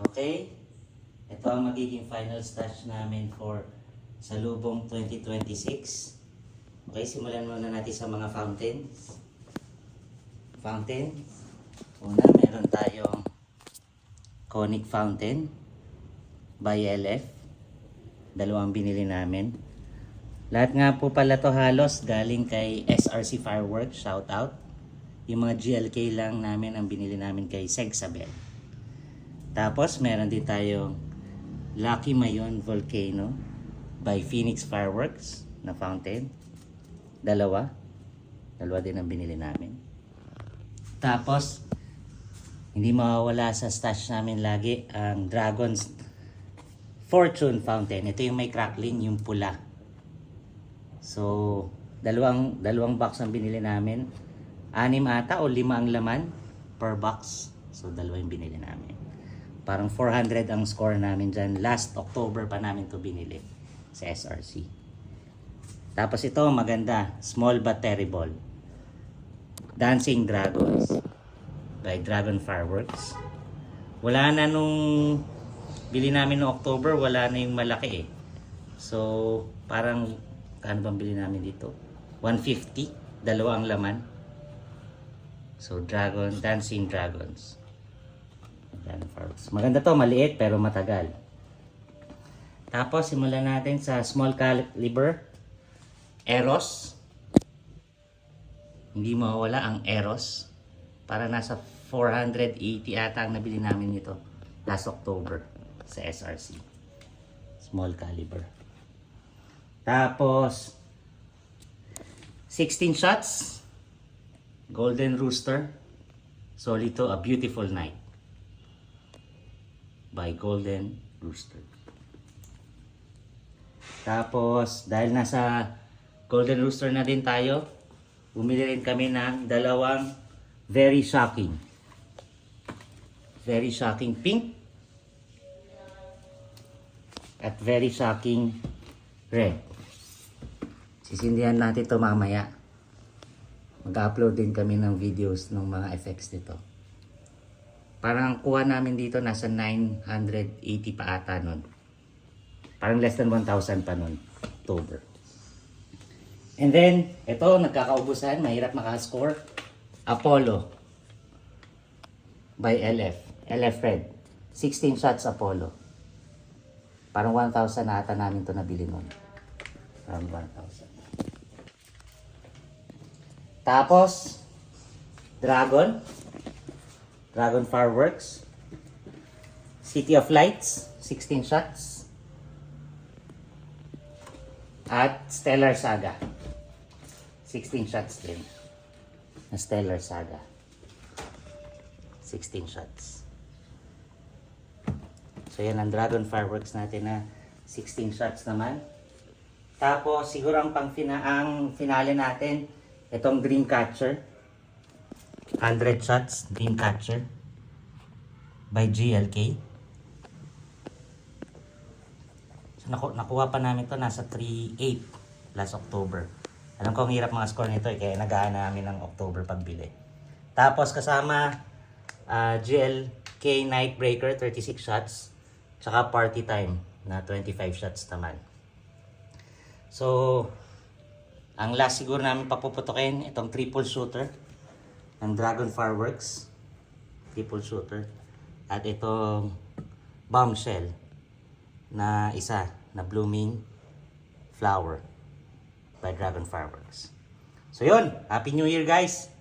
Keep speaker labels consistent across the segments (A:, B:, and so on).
A: Okay? Ito ang magiging final stash namin for Salubong 2026. Okay, simulan muna natin sa mga fountains. Una, meron tayong conic fountain by LF. Dalawang binili namin. Lahat nga po pala to halos galing kay SRC Fireworks. Shout out. Yung mga GLK lang namin ang binili namin kay Segsabel. Tapos meron din tayong Lucky Mayon Volcano by Phoenix Fireworks na fountain. Dalawa din ang binili namin. Tapos hindi mawawala sa stash namin lagi ang Dragon's Fortune Fountain. Ito yung may crackling, yung pula. So, dalawang box ang binili namin. 6 ata o 5 ang laman per box. So, dalawa yung binili namin. Parang 400 ang score namin dyan. Last October pa namin to binili sa SRC. Tapos ito, maganda. Small but terrible. Dancing Dragons by Dragon Fireworks. Wala na nung bili namin noong October, wala na yung malaki eh. So, parang, ano bang bili namin dito? 150. Dalawa ang laman. So, Dancing Dragons. Maganda to, maliit pero matagal. Tapos, simulan natin sa small caliber. Eros. Hindi mawawala ang Eros. Para nasa 480 ata ang nabili namin nito last October sa SRC. Small caliber. Tapos, 16 shots. Golden Rooster. Solito, A Beautiful Night by Golden Rooster. Tapos, dahil nasa Golden Rooster na din tayo, bumili rin kami ng dalawang very shocking pink at very shocking red. Sisindihan natin ito mamaya. Mag-upload din kami ng videos ng mga effects nito. Parang kuha namin dito nasa 980 pa ata nun. Parang less than 1,000 pa nun. October. And then, ito, nagkakaubusan. Mahirap makascore. Apollo by LF. LF Red. 16 shots Apollo. Parang 1,000 na ata namin ito nabili nun. Parang 1,000. Tapos, Dragon Fireworks. City of Lights. 16 shots. At Stellar Saga. 16 shots din. Na Stellar Saga. 16 shots. So yan ang Dragon Fireworks natin na 16 shots naman. Tapos siguro ang finale natin, itong Dreamcatcher. 100 shots Dreamcatcher by GLK. So nakuha pa namin to nasa 3.8 last October. Alam ko ang hirap mga score nito eh, kaya nagahan namin ng October pagbili. Tapos kasama GLK Nightbreaker 36 shots, tsaka Party Time na 25 shots naman. So, ang last siguro namin papuputukin, itong triple shooter ng Dragon Fireworks. Triple shooter. At itong bombshell na isa, na Blooming Flower by Dragon Fireworks. So yun, Happy New Year guys!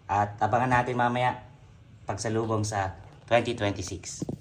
A: At abangan natin mamaya pagsalubong sa 2026.